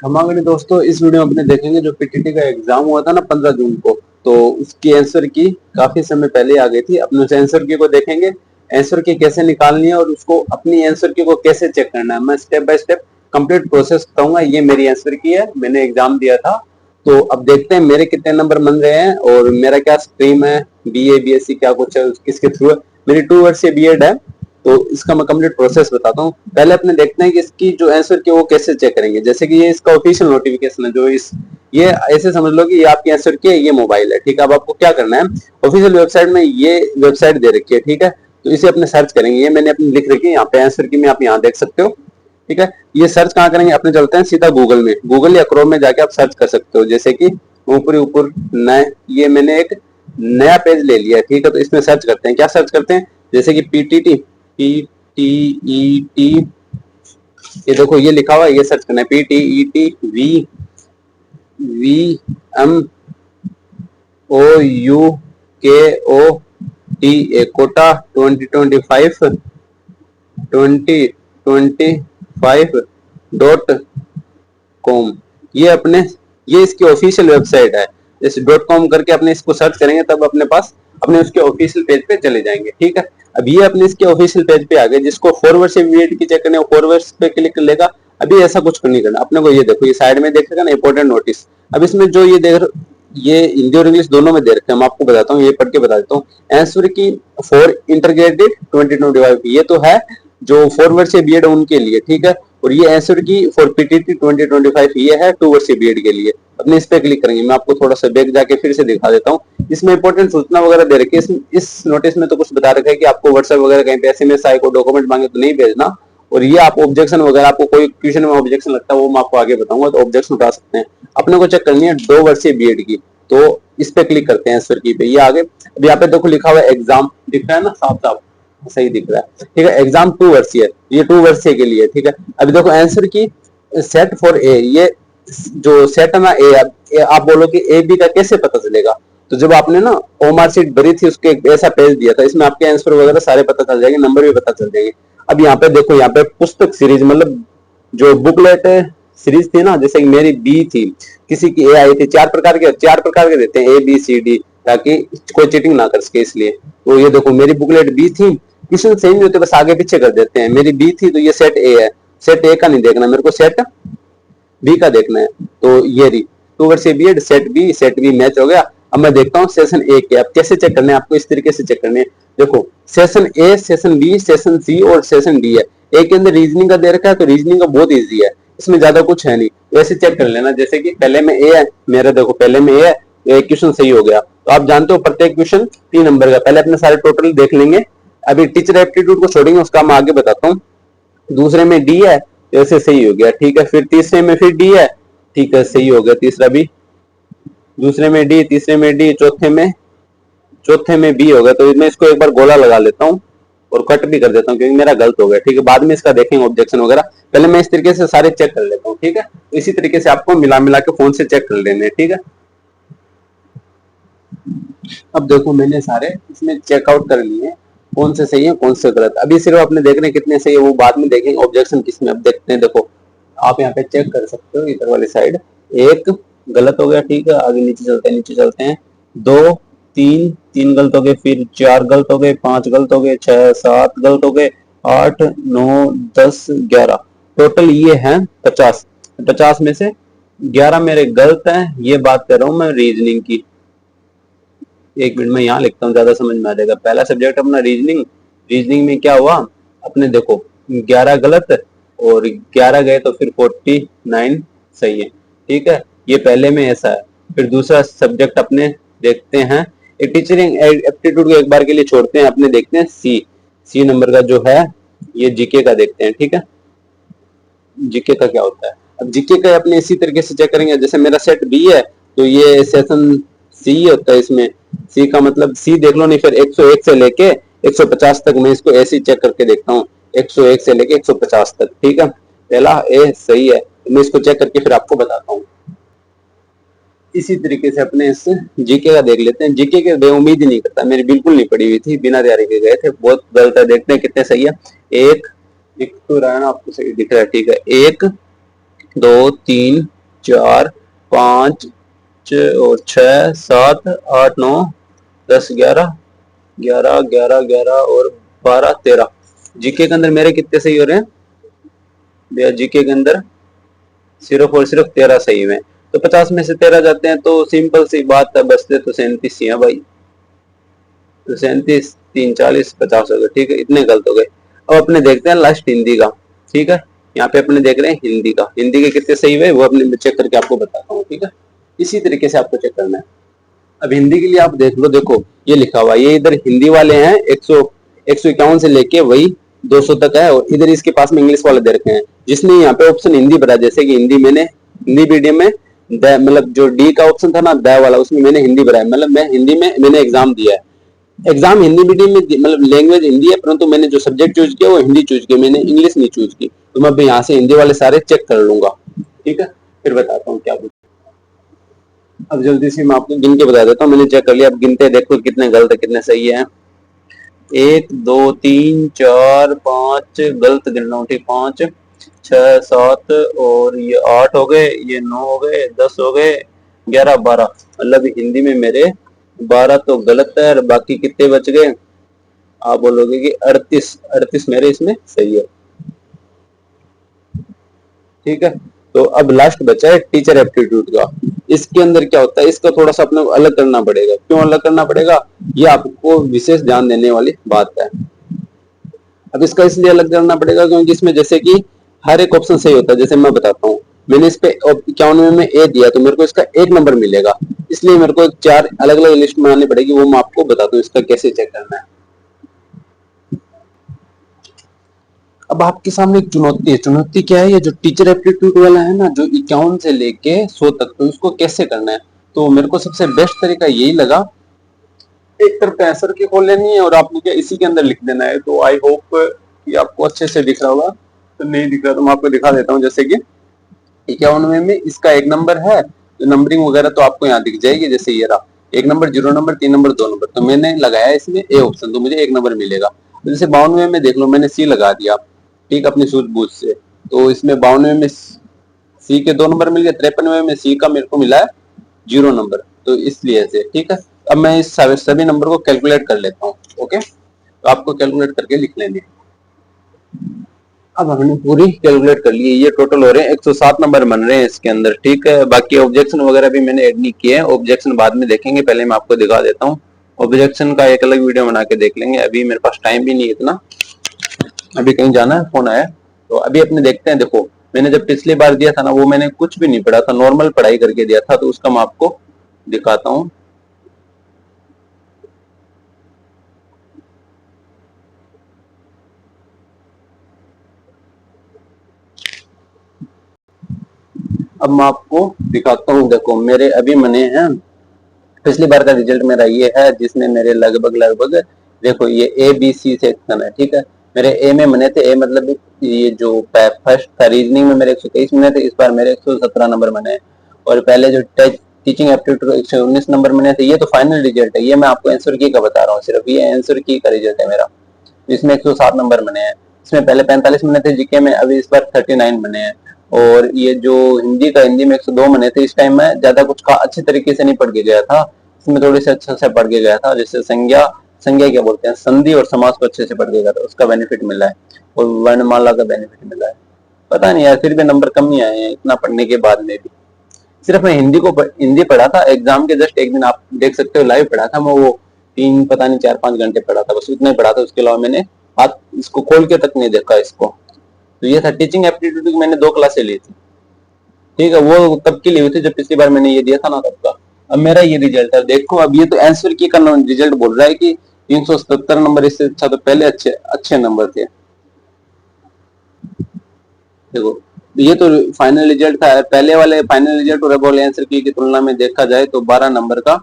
हमारे दोस्तों इस वीडियो में अपने देखेंगे जो पीटीटी का एग्जाम हुआ था ना 15 जून को। तो उसकी आंसर की काफी समय पहले आ गई थी। अपने उस आंसर की को देखेंगे, आंसर की कैसे निकालनी है और उसको अपनी आंसर की को कैसे चेक करना है। मैं step by step complete process बताऊंगा। ये मेरी आंसर की है, मैंने एग्जाम दिया था। तो अब देखते हैं मेरे कितने नंबर बन रहे हैं और मेरा क्या स्ट्रीम है, बीए बीएससी क्या कुछ है, किसके थ्रू है। मेरी 2 वर्षीय बीएड है। तो इसका मैं कंप्लीट प्रोसेस बताता हूँ। पहले अपने देखते हैं कि इसकी जो आंसर की वो कैसे चेक करेंगे। जैसे कि ये इसका ऑफिशियल नोटिफिकेशन है, जो इस ये ऐसे समझ लो कि ये आपकी आंसर की है, ये मोबाइल है। ठीक है, अब आपको क्या करना है, ऑफिशियल वेबसाइट में ये वेबसाइट दे रखी है। ठीक है, तो इसे अपने सर्च करेंगे। ये मैंने अपनी लिख रखी है यहाँ पे आंसर की में, आप यहाँ देख सकते हो। ठीक है, ये सर्च कहाँ करेंगे, अपने चलते हैं सीधा गूगल में। गूगल या क्रोम में जाके आप सर्च कर सकते हो। जैसे कि ऊपर ऊपर नए, ये मैंने एक नया पेज ले लिया। ठीक है, तो इसमें सर्च करते हैं। क्या सर्च करते हैं, जैसे कि पीटीटी, पीटीईटी, ये देखो ये लिखा हुआ है, ये सर्च करना है। PTET V V M O U K O T A Kota 2025 ये अपने, ये इसकी ऑफिशियल वेबसाइट है। जैसे .com करके अपने इसको सर्च करेंगे तब अपने पास अपने उसके ऑफिशियल पेज पे चले जाएंगे। ठीक है, अब ये अपने इसके ऑफिशियल पेज पे आ गए। जिसको फॉरवर्ड से वीएड की चेक करने, फॉरवर्ड पे क्लिक कर लेगा। अभी ऐसा कुछ नहीं करना अपने को। ये देखो, ये साइड में देखेगा ना इंपोर्टेंट नोटिस। अब इसमें जो ये देख, ये हिंदी और इंग्लिश दोनों में दे रखे हैं। मैं आपको बताता हूँ, ये पढ़ के बता देता हूँ। आंसर की फॉर इंटीग्रेटेड 2025, ये तो है जो 4 वर्षीय बीएड उनके लिए। ठीक है, और ये आंसर की फॉर पीटीटी 2025, ये है 2 वर्षीय बीएड के लिए। अपने इस पे क्लिक करेंगे। मैं आपको थोड़ा सा बैक जाके फिर से दिखा देता हूँ। इसमें इंपोर्टेंट सूचना वगैरह दे रखी है। इस नोटिस में तो कुछ बता रखा है कि आपको व्हाट्सएप वगैरह कहीं पे एसएमएस आए, को डॉक्यूमेंट मांगे तो नहीं भेजना। और ये आप ऑब्जेक्शन वगैरह, आपको कोई क्वेश्चन में ऑब्जेक्शन लगता है वो मैं आपको आगे बताऊंगा, तो ऑब्जेक्शन उठा सकते हैं। अपने को चेक करनी है 2 वर्षीय बीएड की। तो इस पे क्लिक करते हैं आंसर की पे, ये आगे। अब यहाँ पे देखो लिखा हुआ है एग्जाम, दिख रहा है ना साफ साफ, सही दिख रहा है। ठीक है, एग्जाम 2 वर्षीय, ये 2 वर्षीय के लिए। ठीक है, अभी देखो आंसर की सेट फॉर ए, ये जो सेट है ना ए, आप बोलो कि ए बी का कैसे पता चलेगा। तो जब आपने ना ओमार सीट भरी थी, उसके एक ऐसा पेज दिया था, इसमें आपके आंसर वगैरह सारे पता चल जाएंगे, नंबर भी पता चल जाएंगे। अब यहाँ पे देखो, यहाँ पे पुस्तक सीरीज मतलब जो बुकलेट सीरीज थी ना, जैसे मेरी बी थी, किसी की ए आई थी। 4 प्रकार के देते हैं, ए बी सी डी, ताकि कोई चीटिंग ना कर सके इसलिए। तो ये देखो मेरी बुकलेट बी थी, क्वेश्चन सेम नहीं होते, बस आगे पीछे कर देते हैं। मेरी बी थी तो ये सेट ए है। सेट ए का नहीं देखना मेरे को, सेट बी का देखना है। तो ये रही 2 वर्षीय बीएड, सेट बी मैच हो गया। अब मैं देखता हूँ सेशन ए के। अब कैसे चेक करने हैं आपको, इस तरीके से चेक करने हैं। देखो session A, session B, session C और सेशन डी है। ए के अंदर रीजनिंग का दे रखा है, तो रीजनिंग का बहुत इजी है, इसमें ज्यादा कुछ है नहीं। वैसे चेक कर लेना, जैसे कि पहले में ए है मेरा, देखो पहले में ए है, एक क्वेश्चन सही हो गया। तो आप जानते हो प्रत्येक क्वेश्चन 3 नंबर का। पहले अपने सारे टोटल देख लेंगे। अभी टीचर एप्टीट्यूड को छोड़ेंगे, उसका मैं आगे बताता हूँ। दूसरे में डी है, जैसे सही हो गया। ठीक है, फिर तीसरे में फिर डी है। ठीक है, सही हो गया तीसरा भी। दूसरे में डी, तीसरे में डी, चौथे में बी हो गया। तो मैं इसको एक बार गोला लगा लेता हूँ और कट भी कर देता हूँ, क्योंकि मेरा गलत हो गया। ठीक है, बाद में इसका देखेंगे ऑब्जेक्शन वगैरह। पहले मैं इस तरीके से सारे चेक कर लेता हूँ। ठीक है, तो इसी तरीके से आपको मिला मिला के फोन से चेक कर लेने। ठीक है, अब देखो मैंने सारे इसमें चेकआउट कर लिए, कौन से सही है कौन से गलत। अभी सिर्फ अपने देख रहे हैं कितने सही है, वो बाद में देखेंगे ऑब्जेक्शन किसमें। अब देखते हैं, देखो आप यहाँ पे चेक कर सकते हो इधर वाली साइड। एक गलत हो गया। ठीक है, आगे नीचे चलते हैं। 2, 3, 3 गलत हो गए, फिर 4 गलत हो गए, 5 गलत हो गए, 6, 7 गलत हो गए, 8, 9, 10, 11, टोटल ये है 50। 50 में से 11 मेरे गलत हैं। ये बात कर रहा हूँ मैं रीजनिंग की। एक मिनट में यहाँ लिखता हूँ, ज्यादा समझ में आ जाएगा। पहला सब्जेक्ट अपना रीजनिंग। रीजनिंग में क्या हुआ अपने, देखो 11 गलत और 11 गए, तो फिर 49 सही है। ठीक है, ये पहले में ऐसा है। फिर दूसरा सब्जेक्ट अपने देखते हैं, एक टीचिंग एप्टीट्यूड को एक बार के लिए छोड़ते हैं, अपने देखते हैं सी नंबर का जो है, ये जीके का देखते हैं। ठीक है, जीके का क्या होता है। अब जीके का अपने इसी तरीके से चेक करेंगे। जैसे मेरा सेट बी है, तो ये सेशन सी होता है। इसमें सी का मतलब सी देख लो, नहीं फिर 101 से लेके 150 तक मैं इसको ऐसे ही चेक करके देखता हूँ। 101 से लेके 150 तक। ठीक है, पहला ए सही है, मैं इसको चेक करके फिर आपको बताता हूँ। इसी तरीके से अपने इस जीके का देख लेते हैं। जीके के बेउम्मीद ही नहीं करता, मेरी बिल्कुल नहीं पड़ी हुई थी, बिना तैयारी के गए थे। बहुत गलत है, देखते हैं कितने सही है। एक तो रहा ना, आपको सही दिख रहा है। ठीक है, एक 2 3 4 5 और 6 7 8 9 10 11 11 11 11 और 12 13। जीके के अंदर मेरे कितने सही हो रहे हैं भैया? जीके के अंदर सिर्फ और सिर्फ 13 सही हुए। तो 50 में से 13 जाते हैं तो सिंपल सी बात है, बचते तो 37 ही है भाई। तो 37 3 40 50 हो गए। ठीक है, इतने गलत हो गए। अब अपने देखते हैं लास्ट हिंदी का। ठीक है, यहाँ पे अपने देख रहे हैं हिंदी का। हिंदी के कितने सही हुए वो अपने चेक करके आपको बताता हूँ। ठीक है, इसी तरीके से आपको चेक करना है। अब हिंदी के लिए आप देख लो, देखो ये लिखा हुआ है, ये इधर हिंदी वाले हैं 151 से लेके वही 200 तक है, और इधर इसके पास में इंग्लिश वाले दे रखे हैं। जिसने यहाँ पे ऑप्शन हिंदी भरा, जैसे कि हिंदी मैंने हिंदी मीडियम में मतलब जो डी का ऑप्शन था ना द वाला, उसमें मैंने हिंदी भरा है। मतलब मैं हिंदी में मैंने एग्जाम दिया है। एग्जाम हिंदी मीडियम में मतलब लैंग्वेज हिंदी है, परंतु मैंने जो सब्जेक्ट चूज किया वो हिंदी चूज किया, मैंने इंग्लिश नहीं चूज की। तो मैं यहाँ से हिंदी वाले सारे चेक कर लूंगा। ठीक है, फिर बताता हूँ क्या कुछ। अब जल्दी से मैं आपको गिन के बता देता हूँ। मैंने चेक कर लिया, अब गिनते देखो कितने गलत है कितने सही है। 1 2 3 4 5 गलत गिन रहा हूँ। ठीक, 5 6 7 और ये 8 हो गए, ये 9 हो गए, 10 हो गए, 11 12। मतलब हिंदी में मेरे 12 तो गलत है, और बाकी कितने बच गए? आप बोलोगे कि 38 मेरे इसमें सही है। ठीक है, तो अब लास्ट बचा है टीचर एप्टीट्यूड का। इसके अंदर क्या होता है, इसका थोड़ा सा अपने को अलग करना पड़ेगा। क्यों अलग करना पड़ेगा? ये आपको विशेष ध्यान देने वाली बात है। अब इसका इसलिए अलग करना पड़ेगा क्योंकि इसमें जैसे कि हर एक ऑप्शन सही होता है। जैसे मैं बताता हूँ, मैंने इस पे 91 में ए दिया तो मेरे को इसका 1 नंबर मिलेगा। इसलिए मेरे को 4 अलग अलग लिस्ट बनानी पड़ेगी, वो मैं आपको बताता हूँ इसका कैसे चेक करना है। अब आपके सामने एक चुनौती है। चुनौती क्या है? ये जो टीचर एप्टीट्यूड वाला है ना, जो 51 से लेके 100 तक, तो इसको कैसे करना है? तो मेरे को सबसे बेस्ट तरीका यही लगा, एक तरफ आंसर की खोल लेनी है और आपने क्या इसी के अंदर लिख देना है। तो आई होप कि आपको अच्छे से दिख रहा होगा। तो नहीं दिख रहा तो मैं आपको दिखा देता हूँ। जैसे कि 51 में इसका 1 नंबर है, तो नंबरिंग वगैरह तो आपको यहाँ दिख जाएगी। जैसे ये रहा 1 नंबर, 0 नंबर, 3 नंबर, 2 नंबर, तो मैंने लगाया इसमें ए ऑप्शन, तो मुझे 1 नंबर मिलेगा। तो जैसे 52 में देख लो, मैंने सी लगा दिया, ठीक, अपनी सूझबूझ से। तो इसमें 52 में सी के 2 नंबर मिल गए, 53 में सी का मेरे को मिला है 0 नंबर। तो इसलिए से ठीक है। अब मैं इस सभी नंबर को कैलकुलेट कर लेता हूँ। ओके, तो आपको कैलकुलेट करके लिख लेंगे। अब हमने पूरी कैलकुलेट कर ली है, ये टोटल हो रहे हैं 107 नंबर बन रहे हैं इसके अंदर। ठीक है, बाकी ऑब्जेक्शन वगैरह भी मैंने ऐड नहीं किए हैं, ऑब्जेक्शन बाद में देखेंगे, पहले मैं आपको दिखा देता हूँ। ऑब्जेक्शन का एक अलग वीडियो बना के देख लेंगे, अभी मेरे पास टाइम भी नहीं है इतना, अभी कहीं जाना है, फोन आया। तो अभी अपने देखते हैं। देखो, मैंने जब पिछली बार दिया था ना, वो मैंने कुछ भी नहीं पढ़ा था, नॉर्मल पढ़ाई करके दिया था, तो उसका मैं आपको दिखाता हूँ। अब मैं आपको दिखाता हूँ। देखो, मेरे अभी मने हैं, पिछली बार का रिजल्ट मेरा ये है, जिसमें मेरे लगभग लगभग देखो ये ए बी सी सेक्शन है। ठीक है, मेरे ए में मने थे, ए मतलब ये जो फर्स्ट था रीजनिंग में मेरे 123 मने थे, इस बार मेरे 117 नंबर मने हैं। और पहले जो टीचिंग एप्टीट्यूड 119 नंबर मने थे, ये तो फाइनल रिजल्ट है, ये मैं आपको आंसर की का बता रहा हूँ, सिर्फ ये आंसर की का रिजल्ट है मेरा। इसमें 107 नंबर बने हैं। इसमें पहले 45 बने थे जीके में, अभी इस बार 39 बने हैं। और ये जो हिंदी में 102 बने थे। इस टाइम में ज्यादा कुछ अच्छे तरीके से नहीं पढ़ के गया था, इसमें थोड़ी सी अच्छा से पढ़ के गया था। जैसे संज्ञा संज्ञा क्या बोलते हैं, संधि और समास को अच्छे से पढ़ के गया था, उसका बेनिफिट मिला है। और वर्णमाला का बेनिफिट मिला है। पता नहीं यार, फिर भी नंबर कम ही आए हैं इतना पढ़ने के बाद में भी। सिर्फ मैं हिंदी पढ़ा था एग्जाम के जस्ट एक दिन, आप देख सकते हो लाइव पढ़ा था मैं, वो 3 पता नहीं 4-5 घंटे पढ़ा था, बस उतना ही पढ़ा था। उसके अलावा मैंने हाथ इसको खोल के तक नहीं देखा इसको। तो ये था टीचिंग एप्टीट्यूड की, मैंने 2 क्लासें ली थी। ठीक है, वो तब की ली हुई थी जब पिछली बार मैंने ये दिया था ना, तब का। अब मेरा ये रिजल्ट है। देखो, अब ये तो आंसर की का रिजल्ट बोल रहा है कि 377 नंबर, इससे अच्छा तो पहले अच्छे अच्छे नंबर थे। देखो, ये तो फाइनल रिजल्ट था, पहले वाले फाइनल रिजल्ट और अब वाले आंसर की तुलना में देखा जाए तो 12 नंबर का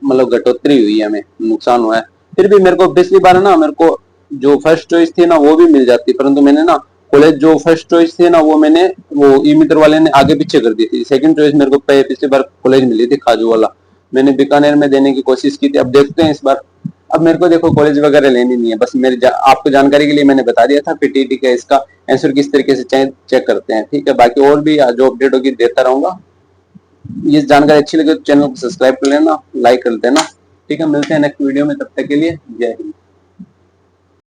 मतलब घटोतरी हुई है, हमें नुकसान हुआ है। फिर भी मेरे को पिछली बार ना, मेरे को जो फर्स्ट चॉइस थी ना वो भी मिल जाती, परंतु मैंने ना कॉलेज जो फर्स्ट चॉइस थी ना वो मैंने वो ई मित्र वाले ने आगे पीछे कर दी थी। सेकंड चॉइस मेरे को पिछली बार कॉलेज मिली थी खाजू वाला, मैंने बीकानेर में देने की कोशिश की थी। अब देखते हैं इस बार। अब मेरे को देखो कॉलेज वगैरह लेनी नहीं है, बस आपको जानकारी के लिए मैंने बता दिया था फिर टीटी का इसका आंसर किस तरीके से चेक करते हैं। ठीक है, बाकी और भी जो अपडेट होगी देता रहूंगा। ये जानकारी अच्छी लगे तो चैनल को सब्सक्राइब कर लेना, लाइक कर देना। ठीक है, मिलते हैं नेक्स्ट वीडियो में, तब तक के लिए जय हिंद।